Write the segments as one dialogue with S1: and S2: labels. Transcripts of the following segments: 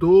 S1: 2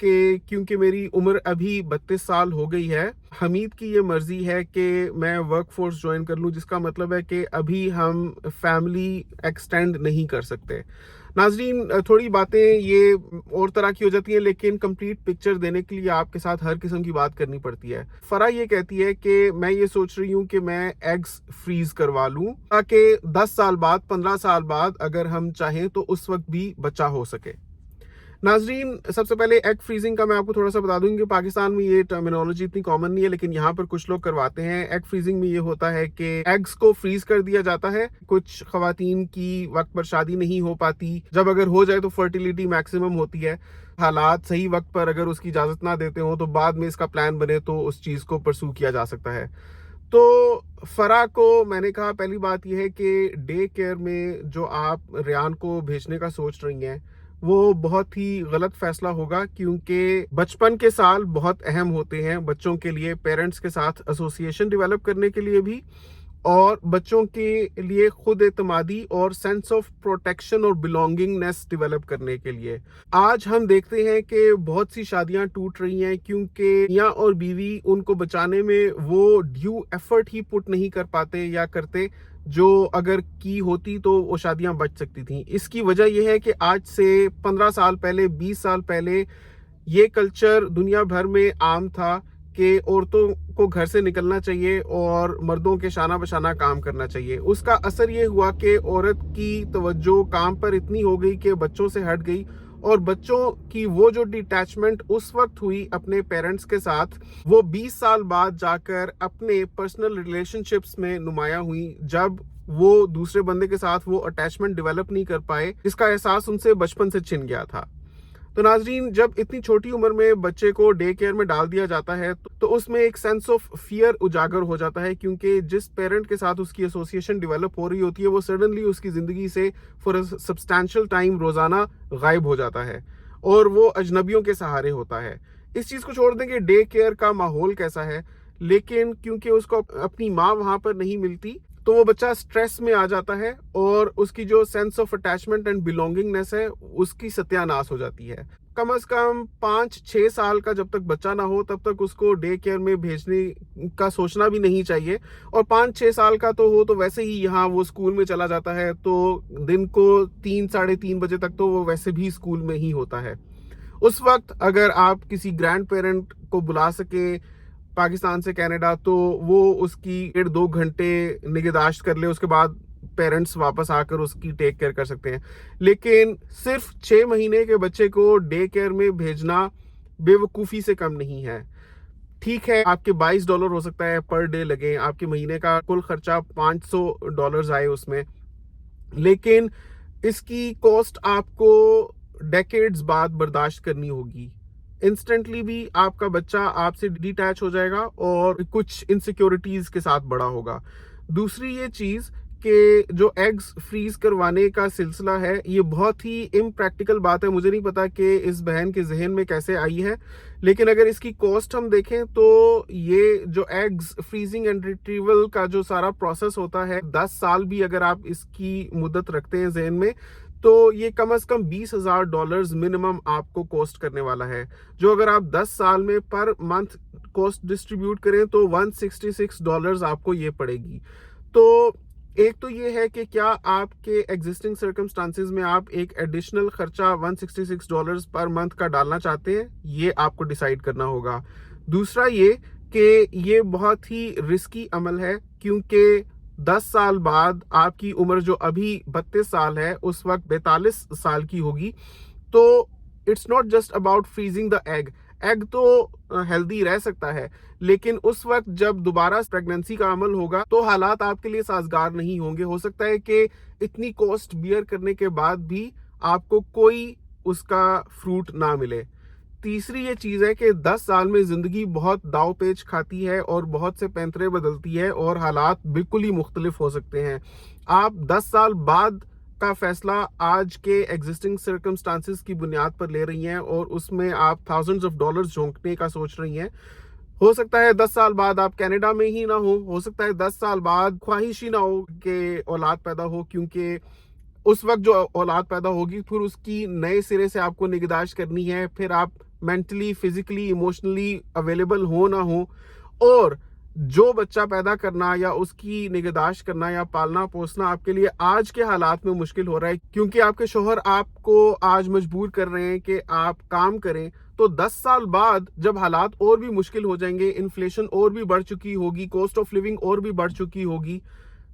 S1: کہ کیونکہ میری عمر ابھی 32 سال ہو گئی ہے، حمید کی یہ مرضی ہے کہ میں ورک فورس جوائن کر لوں، جس کا مطلب ہے کہ ابھی ہم فیملی ایکسٹینڈ نہیں کر سکتے۔ ناظرین، تھوڑی باتیں یہ اور طرح کی ہو جاتی ہیں، لیکن کمپلیٹ پکچر دینے کے لیے آپ کے ساتھ ہر قسم کی بات کرنی پڑتی ہے۔ فرح یہ کہتی ہے کہ میں یہ سوچ رہی ہوں کہ میں ایگز فریز کروا لوں تاکہ 10 سال بعد 15 سال بعد اگر ہم چاہیں تو اس وقت بھی بچہ ہو سکے۔ ناظرین، سب سے پہلے ایگ فریزنگ کا میں آپ کو تھوڑا سا بتا دوں کہ پاکستان میں یہ ٹرمینالوجی اتنی کامن نہیں ہے، لیکن یہاں پر کچھ لوگ کرواتے ہیں۔ ایگ فریزنگ میں یہ ہوتا ہے کہ ایگز کو فریز کر دیا جاتا ہے۔ کچھ خواتین کی وقت پر شادی نہیں ہو پاتی، جب اگر ہو جائے تو فرٹیلیٹی میکسیمم ہوتی ہے، حالات صحیح وقت پر اگر اس کی اجازت نہ دیتے ہوں تو بعد میں اس کا پلان بنے تو اس چیز کو پرسو کیا جا سکتا ہے۔ تو فرح کو میں نے کہا پہلی بات یہ ہے کہ ڈے کیئر میں جو آپ ریان کو بھیجنے کا سوچ رہی ہیں وہ بہت ہی غلط فیصلہ ہوگا، کیونکہ بچپن کے سال بہت اہم ہوتے ہیں بچوں کے لیے، پیرنٹس کے ساتھ ایسوسیشن ڈیولپ کرنے کے لیے بھی، اور بچوں کے لیے خود اعتمادی اور سینس آف پروٹیکشن اور بلونگنگنیس ڈیولپ کرنے کے لیے۔ آج ہم دیکھتے ہیں کہ بہت سی شادیاں ٹوٹ رہی ہیں کیونکہ میاں اور بیوی ان کو بچانے میں وہ ڈیو ایفرٹ ہی پٹ نہیں کر پاتے یا کرتے جو اگر کی ہوتی تو وہ شادیاں بچ سکتی تھیں۔ اس کی وجہ یہ ہے کہ آج سے 15 سال پہلے، 20 سال پہلے یہ کلچر دنیا بھر میں عام تھا کہ عورتوں کو گھر سے نکلنا چاہیے اور مردوں کے شانہ بشانہ کام کرنا چاہیے۔ اس کا اثر یہ ہوا کہ عورت کی توجہ کام پر اتنی ہو گئی کہ بچوں سے ہٹ گئی، اور بچوں کی وہ جو ڈیٹیچمنٹ اس وقت ہوئی اپنے پیرنٹس کے ساتھ، وہ 20 سال بعد جا کر اپنے پرسنل ریلیشن شپس میں نمایاں ہوئی، جب وہ دوسرے بندے کے ساتھ وہ اٹیچمنٹ ڈیولپ نہیں کر پائے جس کا احساس ان سے بچپن سے چھن گیا تھا۔ تو ناظرین، جب اتنی چھوٹی عمر میں بچے کو ڈے کیئر میں ڈال دیا جاتا ہے تو اس میں ایک سینس آف فیئر اجاگر ہو جاتا ہے، کیونکہ جس پیرنٹ کے ساتھ اس کی ایسوسیشن ڈیولپ ہو رہی ہوتی ہے وہ سڈنلی اس کی زندگی سے فور اے سبسٹینشیل ٹائم روزانہ غائب ہو جاتا ہے اور وہ اجنبیوں کے سہارے ہوتا ہے۔ اس چیز کو چھوڑ دیں کہ ڈے کیئر کا ماحول کیسا ہے، لیکن کیونکہ اس کو اپنی ماں وہاں پر نہیں ملتی تو وہ بچہ سٹریس میں آ جاتا ہے اور اس کی جو sense of attachment and belongingness ہے اس کی ستیہ ناش ہو جاتی ہے۔ کم از کم 5-6 سال کا جب تک بچہ نہ ہو تب تک اس کو ڈے کیئر میں بھیجنے کا سوچنا بھی نہیں چاہیے، اور 5-6 سال کا تو ہو تو ویسے ہی یہاں وہ اسکول میں چلا جاتا ہے، تو دن کو 3-3:30 بجے تک تو وہ ویسے بھی اسکول میں ہی ہوتا ہے۔ اس وقت اگر آپ کسی گرینڈ پیرنٹ کو بلا سکیں پاکستان سے کینیڈا تو وہ اس کی 1.5-2 گھنٹے نگہداشت کر لے، اس کے بعد پیرنٹس واپس آ کر اس کی ٹیک کیئر کر سکتے ہیں۔ لیکن صرف 6 مہینے کے بچے کو ڈے کیئر میں بھیجنا بے وقوفی سے کم نہیں ہے۔ ٹھیک ہے، آپ کے $22 ہو سکتا ہے پر ڈے لگیں، آپ کے مہینے کا کل خرچہ $500 آئے اس میں، لیکن اس کی کاسٹ آپ کو ڈیکیڈز بعد برداشت کرنی ہوگی۔ انسٹنٹلی بھی آپ کا بچہ آپ سے ڈیٹیچ ہو جائے گا اور کچھ انسیکیورٹیز کے ساتھ بڑا ہوگا۔ دوسری یہ چیز کہ جو ایگز فریز کروانے کا سلسلہ ہے یہ بہت ہی امپریکٹیکل بات ہے، مجھے نہیں پتا کہ اس بہن کے ذہن میں کیسے آئی ہے، لیکن اگر اس کی کاسٹ ہم دیکھیں تو یہ جو ایگز فریزنگ اینڈ ریٹریول کا جو سارا پروسیس ہوتا ہے، 10 سال بھی اگر آپ اس کی مدت رکھتے ہیں ذہن میں تو یہ کم از کم $20,000 منیمم آپ کو کوسٹ کرنے والا ہے، جو اگر آپ 10 سال میں پر منتھ کوسٹ ڈسٹریبیوٹ کریں تو $166 آپ کو یہ پڑے گی۔ تو ایک تو یہ ہے کہ کیا آپ کے ایگزسٹنگ سرکمسٹانسز میں آپ ایک ایڈیشنل خرچہ $166 پر منتھ کا ڈالنا چاہتے ہیں، یہ آپ کو ڈیسائیڈ کرنا ہوگا۔ دوسرا یہ کہ یہ بہت ہی رسکی عمل ہے، کیونکہ 10 سال بعد آپ کی عمر جو ابھی 32 سال ہے اس وقت 42 سال کی ہوگی، تو it's not just about freezing the egg تو ہیلدی رہ سکتا ہے، لیکن اس وقت جب دوبارہ پریگننسی کا عمل ہوگا تو حالات آپ کے لیے سازگار نہیں ہوں گے، ہو سکتا ہے کہ اتنی کاسٹ بیئر کرنے کے بعد بھی آپ کو کوئی اس کا فروٹ نہ ملے۔ تیسری یہ چیز ہے کہ 10 سال میں زندگی بہت داؤ پیچ کھاتی ہے اور بہت سے پینترے بدلتی ہے اور حالات بالکل ہی مختلف ہو سکتے ہیں۔ آپ 10 سال بعد کا فیصلہ آج کے ایگزسٹنگ سرکمسٹانسز کی بنیاد پر لے رہی ہیں اور اس میں آپ $thousands جھونکنے کا سوچ رہی ہیں۔ ہو سکتا ہے 10 سال بعد آپ کینیڈا میں ہی نہ ہو سکتا ہے 10 سال بعد خواہش ہی نہ ہو کہ اولاد پیدا ہو، کیونکہ اس وقت جو اولاد پیدا ہوگی پھر اس کی نئے سرے سے آپ کو نگہداشت کرنی ہے، پھر آپ mentally, physically, emotionally available ہو نہ ہو, اور جو بچہ پیدا کرنا یا اس کی نگہداشت کرنا یا پالنا پوسنا آپ کے لیے آج کے حالات میں مشکل ہو رہا ہے کیونکہ آپ کے شوہر آپ کو آج مجبور کر رہے ہیں کہ آپ کام کریں, تو 10 سال بعد جب حالات اور بھی مشکل ہو جائیں گے, انفلیشن اور بھی بڑھ چکی ہوگی, کوسٹ آف لیونگ اور بھی بڑھ چکی ہوگی,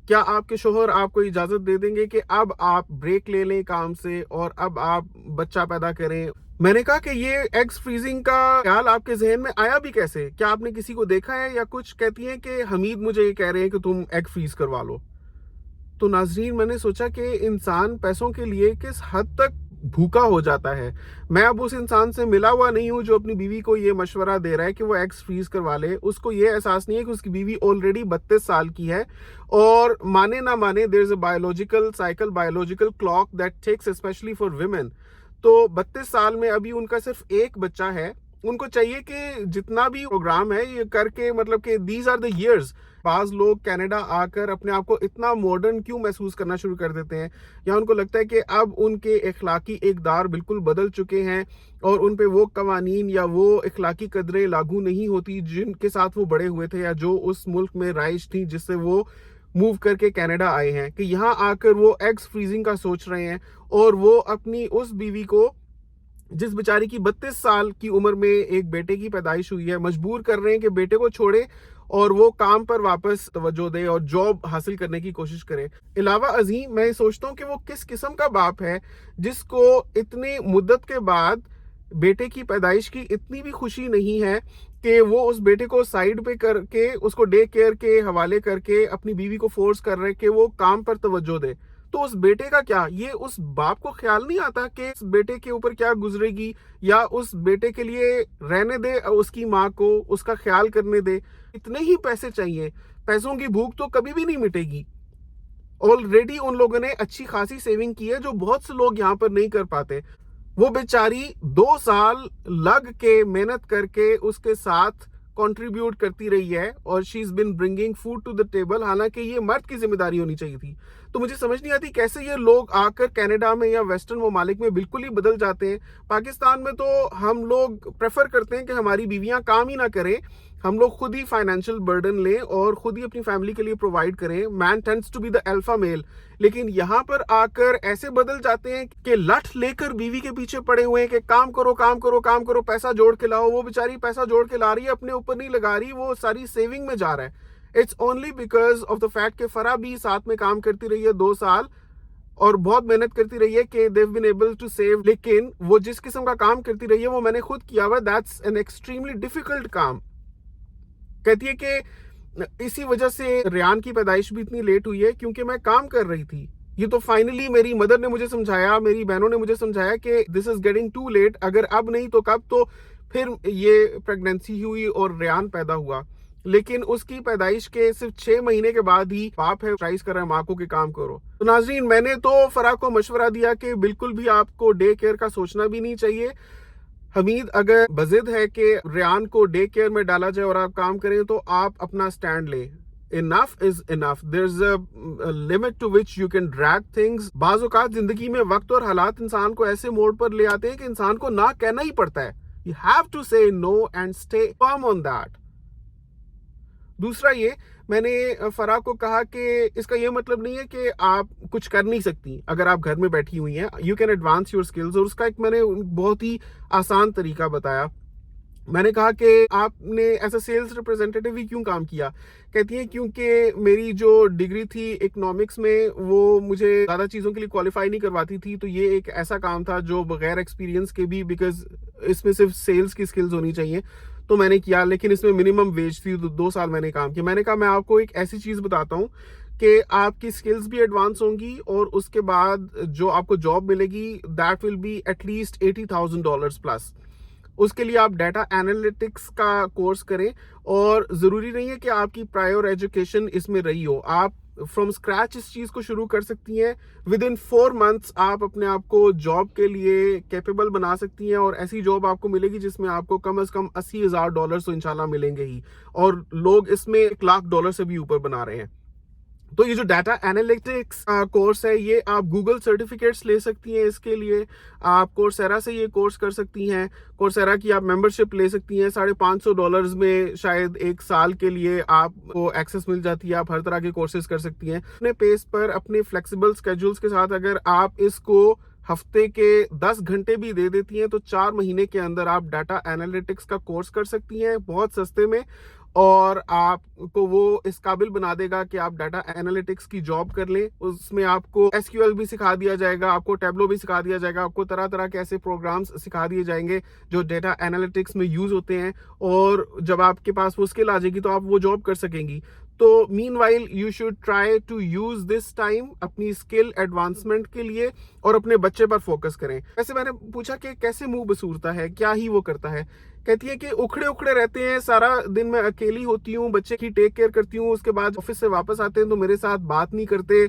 S1: کیا آپ کے شوہر آپ کو اجازت دے دیں گے کہ اب آپ بریک لے لیں کام سے اور اب آپ بچہ پیدا کریں؟ میں نے کہا کہ یہ ایگز فریزنگ کا خیال آپ کے ذہن میں آیا بھی کیسے؟ کیا آپ نے کسی کو دیکھا ہے یا کچھ؟ کہتی ہیں کہ حمید مجھے یہ کہہ رہے ہیں کہ تم ایگ فریز کروا لو. تو ناظرین, میں نے سوچا کہ انسان پیسوں کے لیے کس حد تک بھوکا ہو جاتا ہے. میں اب اس انسان سے ملا ہوا نہیں ہوں جو اپنی بیوی کو یہ مشورہ دے رہا ہے کہ وہ ایگز فریز کروا لے. اس کو یہ احساس نہیں ہے کہ اس کی بیوی آلریڈی 32 سال کی ہے, اور مانے نہ مانے there is a biological cycle, biological clock that ticks especially for women. تو 32 سال میں ابھی ان کا صرف ایک بچہ ہے. ان کو چاہیے کہ جتنا بھی پروگرام ہے یہ کر کے, مطلب کہ دیز آر دا ایئرز. بعض لوگ کینیڈا آ کر اپنے آپ کو اتنا ماڈرن کیوں محسوس کرنا شروع کر دیتے ہیں, یا ان کو لگتا ہے کہ اب ان کے اخلاقی اقدار بالکل بدل چکے ہیں اور ان پہ وہ قوانین یا وہ اخلاقی قدریں لاگو نہیں ہوتی جن کے ساتھ وہ بڑے ہوئے تھے یا جو اس ملک میں رائج تھی جس سے وہ موو کر کے کینیڈا آئے ہیں, کہ یہاں آ کر وہ ایگز فریزنگ کا سوچ رہے ہیں, اور وہ اپنی اس بیوی کو جس بیچاری کی 32 سال کی عمر میں ایک بیٹے کی پیدائش ہوئی ہے مجبور کر رہے ہیں کہ بیٹے کو چھوڑے اور وہ کام پر واپس توجہ دے اور جاب حاصل کرنے کی کوشش کرے. علاوہ ازیں میں سوچتا ہوں کہ وہ کس قسم کا باپ ہے جس کو اتنی مدت کے بعد بیٹے کی پیدائش کی اتنی بھی خوشی نہیں ہے کہ وہ اس بیٹے کو سائیڈ پہ کر کے اس کو ڈے کیئر کے حوالے کر کے اپنی بیوی کو فورس کر رہے کہ وہ کام پر توجہ دے. تو اس بیٹے کا کیا؟ یہ اس باپ کو خیال نہیں آتا کہ اس بیٹے کے اوپر کیا گزرے گی, یا اس بیٹے کے لیے رہنے دے اس کی ماں کو, اس کا خیال کرنے دے. اتنے ہی پیسے چاہیے, پیسوں کی بھوک تو کبھی بھی نہیں مٹے گی. آلریڈی ان لوگوں نے اچھی خاصی سیونگ کی ہے جو بہت سے لوگ یہاں پر نہیں کر پاتے. وہ بیچاری 2 سال لگ کے محنت کر کے اس کے ساتھ کنٹریبیوٹ کرتی رہی ہے, اور she is been bringing food to the table, حالانکہ یہ مرد کی ذمہ داری ہونی چاہیے تھی. تو مجھے سمجھ نہیں آتی کیسے یہ لوگ آ کر کینیڈا میں یا ویسٹرن ممالک میں بالکل ہی بدل جاتے ہیں. پاکستان میں تو ہم لوگ پریفر کرتے ہیں کہ ہماری بیویاں کام ہی نہ کریں, ہم لوگ خود ہی فائنینشیل برڈن لیں اور خود ہی اپنی فیملی کے لیے پرووائڈ کریں. مین tends to be the alpha میل. لیکن یہاں پر آ کر ایسے بدل جاتے ہیں کہ لٹھ لے کر بیوی کے پیچھے پڑے ہوئے ہیں کہ کام کرو کام کرو کام کرو, پیسہ جوڑ کے لاؤ. وہ بیچاری پیسہ جوڑ کے لا رہی ہے, اپنے اوپر نہیں لگا رہی, وہ ساری سیونگ میں جا رہا ہے. It's only because of the fact کہ فرح بھی ساتھ میں کام کرتی رہی ہے 2 سال اور بہت محنت کرتی رہی ہے کہ they've been able to save. لیکن وہ جس قسم کا کام کرتی رہی ہے وہ میں نے خود کیا ہوا, that's an extremely difficult کام. کہتی ہے کہ اسی وجہ سے ریان کی پیدائش بھی اتنی لیٹ ہوئی ہے کیونکہ میں کام کر رہی تھی. یہ تو فائنلی میری مدر نے مجھے سمجھایا, میری بہنوں نے مجھے سمجھایا کہ دس از گیٹنگ ٹو لیٹ, اگر اب نہیں تو کب. تو پھر یہ پریگننسی ہوئی اور ریان پیدا ہوا. لیکن اس کی پیدائش کے صرف 6 مہینے کے بعد ہی باپ ہے ٹرائز کر رہا ہے ماں کو کہ کام کرو. تو ناظرین, میں نے تو فرح کو مشورہ دیا کہ بالکل بھی آپ کو ڈے کیئر کا سوچنا بھی نہیں چاہیے. حمید اگر بضد ہے کہ ریان کو ڈے کیئر میں ڈالا جائے اور آپ کام کریں تو آپ اپنا سٹینڈ لیں. Enough is enough. There's a limit to which you can drag things. بعض اوقات زندگی میں وقت اور حالات انسان کو ایسے موڑ پر لے آتے ہیں کہ انسان کو نہ کہنا ہی پڑتا ہے. You have to say no and stay firm on that. دوسرا یہ, میں نے فرح کو کہا کہ اس کا یہ مطلب نہیں ہے کہ آپ کچھ کر نہیں سکتی اگر آپ گھر میں بیٹھی ہوئی ہیں. You can advance your skills. اور اس کا ایک میں نے بہت ہی آسان طریقہ بتایا. میں نے کہا کہ آپ نے ایز اے سیلز ریپرزینٹیٹیو ہی کیوں کام کیا؟ کہتی ہیں کیونکہ میری جو ڈگری تھی اکنامکس میں وہ مجھے زیادہ چیزوں کے لیے کوالیفائی نہیں کرواتی تھی, تو یہ ایک ایسا کام تھا جو بغیر ایکسپیرینس کے بھی, بیکاز اس میں صرف سیلز کی سکلز ہونی چاہیے, تو میں نے کیا. لیکن اس میں منیمم ویج تھی, تو 2 سال میں نے کام کیا. میں نے کہا میں آپ کو ایک ایسی چیز بتاتا ہوں کہ آپ کی سکلز بھی ایڈوانس ہوں گی اور اس کے بعد جو آپ کو جاب ملے گی that will be at least $80,000 plus. اس کے لیے آپ ڈیٹا انالیٹکس کا کورس کریں, اور ضروری نہیں ہے کہ آپ کی پرائر ایجوکیشن اس میں رہی ہو. آپ فرام اسکریچ اس چیز کو شروع کر سکتی ہیں. ود ان 4 months آپ اپنے آپ کو جاب کے لیے کیپیبل بنا سکتی ہیں, اور ایسی جاب آپ کو ملے گی جس میں آپ کو کم از کم $80,000 تو انشاءاللہ ملیں گے ہی, اور لوگ اس میں $100,000 سے بھی اوپر بنا رہے ہیں. تو یہ جو ڈیٹا اینالیٹکس کورس ہے یہ آپ گوگل سرٹیفکیٹس لے سکتی ہیں. اس کے لیے آپ کورسیرا سے یہ کورس کر سکتی ہیں. کورسیرا کی آپ ممبرشپ لے سکتی ہیں. $550 میں شاید 1 سال کے لیے آپ کو ایکسیس مل جاتی ہے. آپ ہر طرح کے کورسز کر سکتی ہیں اپنے پیس پر, اپنے فلیکسیبل اسکیڈولس کے ساتھ. اگر آپ اس کو ہفتے کے 10 گھنٹے بھی دے دیتی ہیں تو 4 مہینے کے اندر آپ ڈیٹا اینالیٹکس کا کورس کر سکتی ہیں بہت سستے میں, اور آپ کو وہ اس قابل بنا دے گا کہ آپ ڈیٹا اینالیٹکس کی جاب کر لیں. اس میں آپ کو ایس کیو ایل بھی سکھا دیا جائے گا, آپ کو ٹیبلو بھی سکھا دیا جائے گا, آپ کو طرح طرح کے ایسے پروگرامز سکھا دیے جائیں گے جو ڈیٹا اینالیٹکس میں یوز ہوتے ہیں, اور جب آپ کے پاس وہ اسکل آ جائے گی تو آپ وہ جاب کر سکیں گی. تو meanwhile you should try to use this time اپنی اسکل ایڈوانسمنٹ کے لیے, اور اپنے بچے پر فوکس کریں. ویسے میں نے پوچھا کہ کیسے منہ بسورتا ہے, کیا ہی وہ کرتا ہے. کہتی ہے کہ اکھڑے رہتے ہیں, سارا دن میں اکیلی ہوتی ہوں, بچے کی ٹیک کیئر کرتی ہوں, اس کے بعد آفس سے واپس آتے ہیں تو میرے ساتھ بات نہیں کرتے,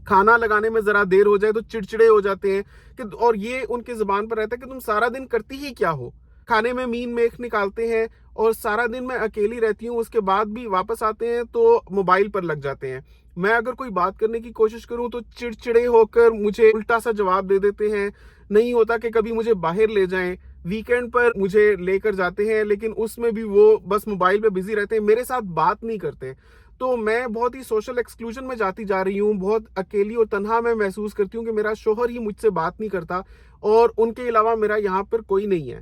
S1: کھانا لگانے میں ذرا دیر ہو جائے تو چڑچڑے ہو جاتے ہیں کہ, اور یہ ان کے زبان پر رہتا ہے کہ تم سارا دن کرتی ہی کیا ہو. کھانے میں مین میخ نکالتے ہیں, اور سارا دن میں اکیلی رہتی ہوں, اس کے بعد بھی واپس آتے ہیں تو موبائل پر لگ جاتے ہیں. میں اگر کوئی بات کرنے کی کوشش کروں تو چڑچڑے ہو کر مجھے الٹا سا جواب دے دیتے ہیں. نہیں ہوتا کہ کبھی مجھے باہر لے جائیں, ویکینڈ پر مجھے لے کر جاتے ہیں, لیکن اس میں بھی وہ بس موبائل پہ بزی رہتے ہیں, میرے ساتھ بات نہیں کرتے. تو میں بہت ہی سوشل ایکسکلوژن میں جاتی جا رہی ہوں, بہت اکیلی اور تنہا میں محسوس کرتی ہوں کہ میرا شوہر ہی مجھ سے بات نہیں کرتا, اور ان کے علاوہ میرا یہاں پر کوئی نہیں ہے.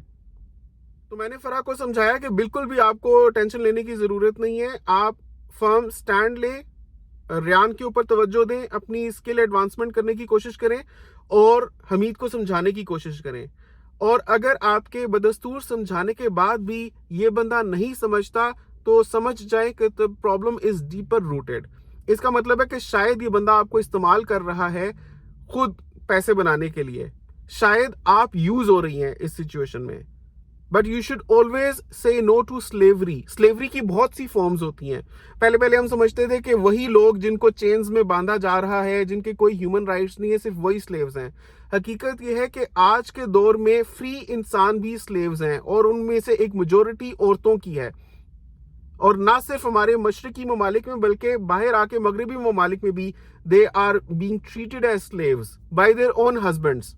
S1: تو میں نے فرح کو سمجھایا کہ بالکل بھی آپ کو ٹینشن لینے کی ضرورت نہیں ہے, آپ فرم سٹینڈ لیں, ریان کے اوپر توجہ دیں, اپنی اسکل ایڈوانسمنٹ کرنے کی کوشش کریں, اور حمید کو سمجھانے کی کوشش کریں. اور اگر آپ کے بدستور سمجھانے کے بعد بھی یہ بندہ نہیں سمجھتا تو سمجھ جائیں کہ the problem is deeper rooted. اس کا مطلب ہے کہ شاید یہ بندہ آپ کو استعمال کر رہا ہے خود پیسے بنانے کے لیے, شاید آپ یوز ہو رہی ہیں اس سچویشن میں. But you should always say no to slavery. Slavery کی بہت سی فارمز ہوتی ہیں. پہلے ہم سمجھتے تھے کہ وہی لوگ جن کو چینز میں باندھا جا رہا ہے, جن کے کوئی ہیومن رائٹس نہیں ہے, صرف وہی سلیوز ہیں. حقیقت یہ ہے کہ آج کے دور میں فری انسان بھی سلیوز ہیں, اور ان میں سے ایک میجورٹی عورتوں کی ہے. اور نہ صرف ہمارے مشرقی ممالک میں بلکہ باہر آ کے مغربی ممالک میں بھی they are being treated as slaves by their own husbands.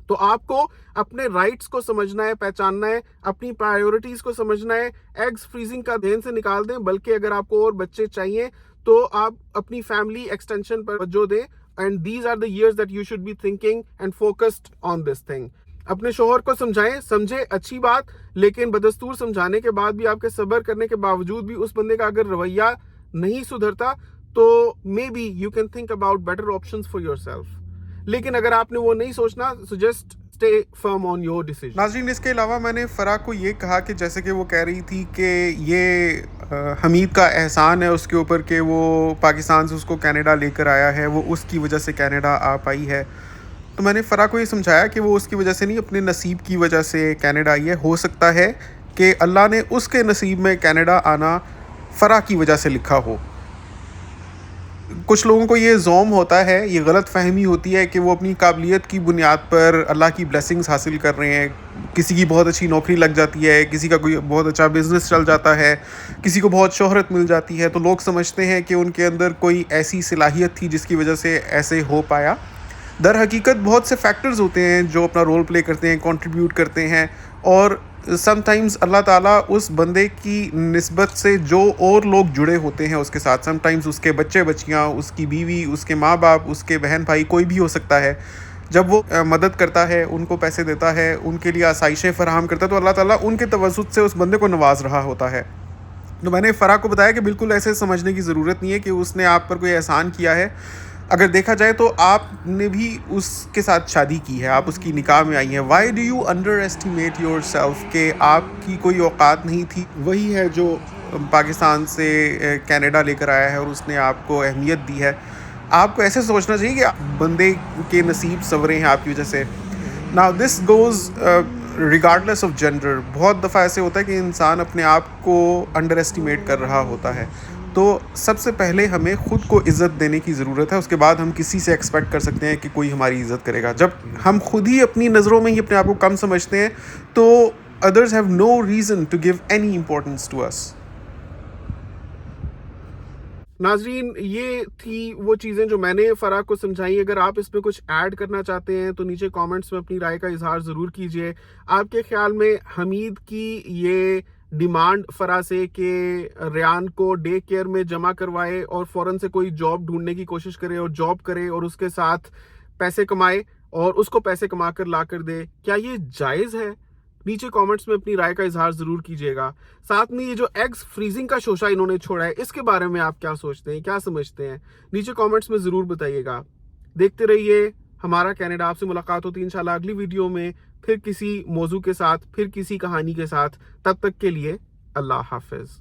S1: تو آپ کو اپنے رائٹس کو سمجھنا ہے, پہچاننا ہے, اپنی پرائیورٹیز کو سمجھنا ہے. ایگز فریزنگ کا ذہن سے نکال دیں, بلکہ اگر آپ کو اور بچے چاہیے تو آپ اپنی فیملی ایکسٹینشن پر توجہ دیں. And these are the years that you should be thinking and focused on this thing. اپنے شوہر کو سمجھائیں, سمجھے اچھی بات, لیکن بدستور سمجھانے کے بعد بھی, آپ کے صبر کرنے کے باوجود بھی اس بندے کا اگر رویہ نہیں سدھرتا تو may be you can think about better options for yourself. لیکن اگر آپ نے وہ نہیں سوچنا, so just stay firm on your decision. ناظرین, اس کے علاوہ میں نے فرح کو یہ کہا کہ جیسے کہ وہ کہہ رہی تھی کہ یہ حمید کا احسان ہے اس کے اوپر کہ وہ پاکستان سے اس کو کینیڈا لے کر آیا ہے, وہ اس کی وجہ سے کینیڈا آ پائی ہے. تو میں نے فرح کو یہ سمجھایا کہ وہ اس کی وجہ سے نہیں, اپنے نصیب کی وجہ سے کینیڈا آئی ہے. ہو سکتا ہے کہ اللہ نے اس کے نصیب میں کینیڈا آنا فرح کی وجہ سے لکھا ہو. کچھ لوگوں کو یہ زوم ہوتا ہے, یہ غلط فہمی ہوتی ہے کہ وہ اپنی قابلیت کی بنیاد پر اللہ کی بلیسنگز حاصل کر رہے ہیں. کسی کی بہت اچھی نوکری لگ جاتی ہے, کسی کا کوئی بہت اچھا بزنس چل جاتا ہے, کسی کو بہت شہرت مل جاتی ہے, تو لوگ سمجھتے ہیں کہ ان کے اندر کوئی ایسی صلاحیت تھی جس کی وجہ سے ایسے ہو پایا. در حقیقت بہت سے فیکٹرز ہوتے ہیں جو اپنا رول پلے کرتے ہیں, کنٹریبیوٹ کرتے ہیں, اور سم ٹائمز اللہ تعالیٰ اس بندے کی نسبت سے جو اور لوگ جڑے ہوتے ہیں اس کے ساتھ, سم ٹائمز اس کے بچے بچیاں, اس کی بیوی, اس کے ماں باپ, اس کے بہن بھائی, کوئی بھی ہو سکتا ہے, جب وہ مدد کرتا ہے, ان کو پیسے دیتا ہے, ان کے لیے آسائشیں فراہم کرتا ہے, تو اللہ تعالیٰ ان کے توسط سے اس بندے کو نواز رہا ہوتا ہے. تو میں نے فرح کو بتایا کہ بالکل ایسے سمجھنے کی ضرورت نہیں ہے کہ اس نے آپ پر کوئی احسان کیا ہے. اگر دیکھا جائے تو آپ نے بھی اس کے ساتھ شادی کی ہے, آپ اس کی نکاح میں آئی ہیں. Why do you under estimate your self, کہ آپ کی کوئی اوقات نہیں تھی. وہی ہے جو پاکستان سے کینیڈا لے کر آیا ہے اور اس نے آپ کو اہمیت دی ہے. آپ کو ایسے سوچنا چاہیے کہ بندے کے نصیب سنورے ہیں آپ کی وجہ سے. Now this goes regardless of gender. بہت دفعہ ایسے ہوتا ہے کہ انسان اپنے آپ کو انڈر ایسٹیمیٹ کر رہا ہوتا ہے. تو سب سے پہلے ہمیں خود کو عزت دینے کی ضرورت ہے, اس کے بعد ہم کسی سے ایکسپیکٹ کر سکتے ہیں کہ کوئی ہماری عزت کرے گا. جب ہم خود ہی اپنی نظروں میں ہی اپنے آپ کو کم سمجھتے ہیں تو others have no reason to give any importance to us. ناظرین یہ تھی وہ چیزیں جو میں نے فرح کو سمجھائی. اگر آپ اس پہ کچھ ایڈ کرنا چاہتے ہیں تو نیچے کامنٹس میں اپنی رائے کا اظہار ضرور کیجئے. آپ کے خیال میں حمید کی یہ ڈیمانڈ فرح سے کہ ریان کو ڈے کیئر میں جمع کروائے اور فوراً سے کوئی جاب ڈھونڈنے کی کوشش کرے اور جاب کرے اور اس کے ساتھ پیسے کمائے اور اس کو پیسے کما کر لا کر دے, کیا یہ جائز ہے؟ نیچے کامنٹس میں اپنی رائے کا اظہار ضرور کیجیے گا. ساتھ میں یہ جو ایگز فریزنگ کا شوشہ انہوں نے چھوڑا ہے اس کے بارے میں آپ کیا سوچتے ہیں, کیا سمجھتے ہیں؟ نیچے کامنٹس میں ضرور بتائیے گا. دیکھتے رہیے ہمارا کینیڈا. آپ سے ملاقات ہوتی ہے انشاءاللہ اگلی ویڈیو میں, پھر کسی موضوع کے ساتھ, پھر کسی کہانی کے ساتھ. تب تک کے لیے اللہ حافظ.